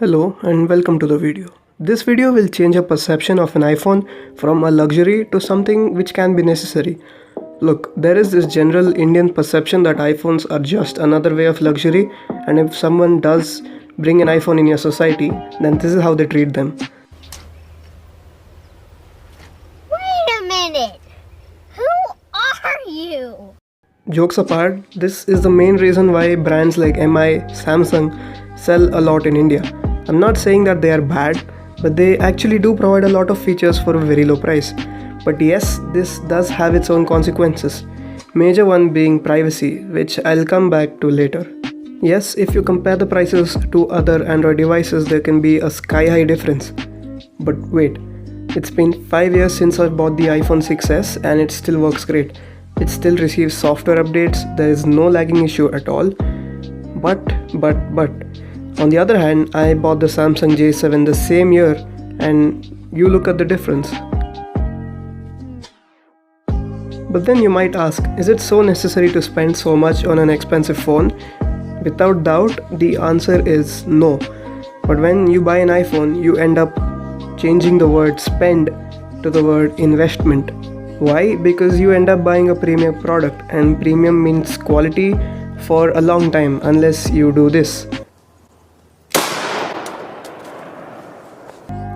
Hello and welcome to the video. This video will change your perception of an iPhone from a luxury to something which can be necessary. Look, there is this general Indian perception that iPhones are just another way of luxury, and if someone does bring an iPhone in your society, then this is how they treat them. Wait a minute! Who are you? Jokes apart, this is the main reason why brands like MI, Samsung sell a lot in India. I'm not saying that they are bad, but they actually do provide a lot of features for a very low price. But yes, this does have its own consequences. Major one being privacy, which I'll come back to later. Yes, if you compare the prices to other Android devices, there can be a sky high difference. But wait, it's been 5 years since I bought the iPhone 6s and it still works great. It still receives software updates, there is no lagging issue at all. But, on the other hand, I bought the Samsung J7 the same year and you look at the difference. But then you might ask, is it so necessary to spend so much on an expensive phone? Without doubt, the answer is no. But when you buy an iPhone, you end up changing the word spend to the word investment. Why? Because you end up buying a premium product, and premium means quality for a long time unless you do this.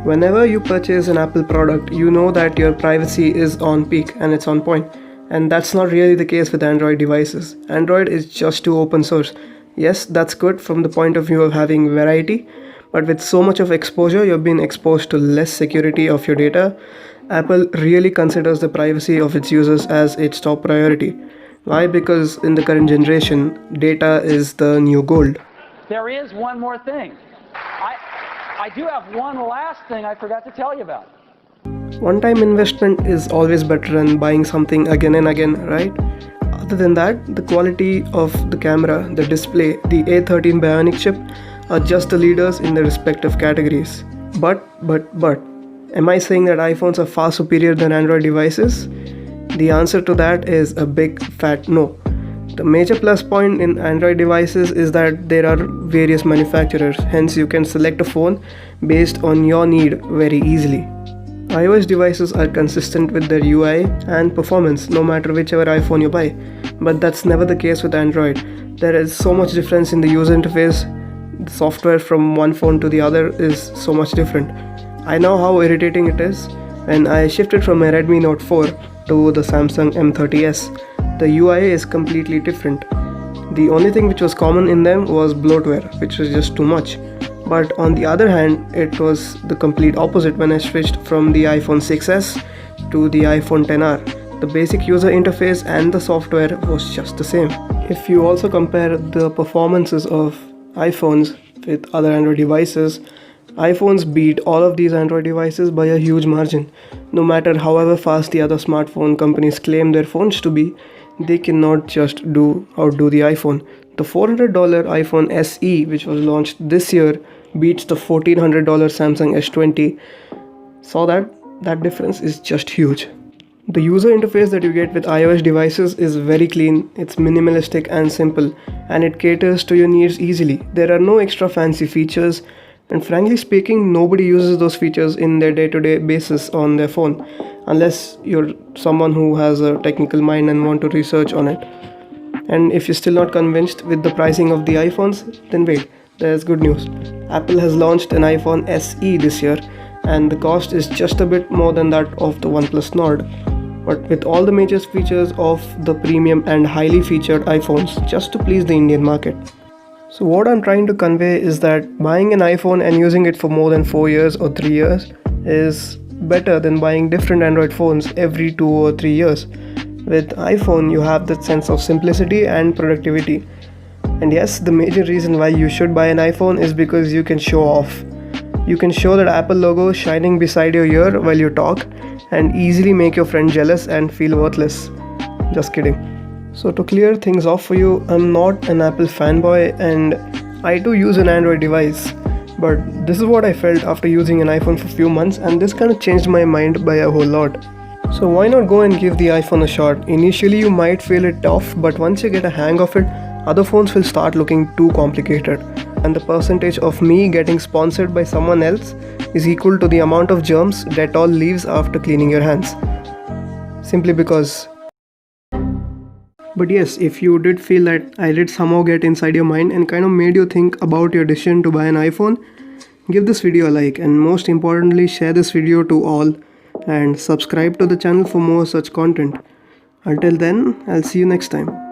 Whenever you purchase an Apple product, you know that your privacy is on peak and it's on point. And that's not really the case with Android devices. Android is just too open source. Yes, that's good from the point of view of having variety, but with so much of exposure, you've been exposed to less security of your data. Apple really considers the privacy of its users as its top priority. Why? Because in the current generation, data is the new gold. There is one more thing. I do have one last thing I forgot to tell you about. One-time investment is always better than buying something again and again, right? Other than that, the quality of the camera, the display, the A13 Bionic chip are just the leaders in their respective categories. But, am I saying that iPhones are far superior than Android devices? The answer to that is a big fat no. The major plus point in Android devices is that there are various manufacturers, hence you can select a phone based on your need very easily. iOS devices are consistent with their UI and performance no matter whichever iPhone you buy, but that's never the case with Android. There is so much difference in the user interface. The software from one phone to the other is so much different. I know how irritating it is. When I shifted from my Redmi Note 4 to the Samsung M30s, the UI is completely different. The only thing which was common in them was bloatware, which was just too much. But on the other hand, it was the complete opposite when I switched from the iPhone 6s to the iPhone XR. The basic user interface and the software was just the same. If you also compare the performances of iPhones with other Android devices, iPhones beat all of these Android devices by a huge margin. No matter however fast the other smartphone companies claim their phones to be, they cannot just outdo the iPhone. The $400 iPhone SE, which was launched this year, beats the $1,400 Samsung S20. So that difference is just huge. The user interface that you get with iOS devices is very clean, it's minimalistic and simple, and it caters to your needs easily. There are no extra fancy features, and frankly speaking, nobody uses those features in their day-to-day basis on their phone, unless you're someone who has a technical mind and want to research on it. And if you're still not convinced with the pricing of the iPhones, then wait, there's good news. Apple has launched an iPhone SE this year, and the cost is just a bit more than that of the OnePlus Nord, but with all the major features of the premium and highly featured iPhones, just to please the Indian market. So what I'm trying to convey is that buying an iPhone and using it for more than 4 years or 3 years is better than buying different Android phones every 2 or 3 years. With iPhone, you have that sense of simplicity and productivity. And yes, the major reason why you should buy an iPhone is because you can show off. You can show that Apple logo shining beside your ear while you talk and easily make your friend jealous and feel worthless. Just kidding. So to clear things off for you, I'm not an Apple fanboy and I do use an Android device. But this is what I felt after using an iPhone for a few months, and this kind of changed my mind by a whole lot. So why not go and give the iPhone a shot? Initially you might feel it tough, but once you get a hang of it, other phones will start looking too complicated. and the percentage of me getting sponsored by someone else is equal to the amount of germs Dettol leaves after cleaning your hands. Simply because. But yes, if you did feel that I did somehow get inside your mind and kind of made you think about your decision to buy an iPhone, give this video a like, and most importantly share this video to all, and subscribe to the channel for more such content. Until then, I'll see you next time.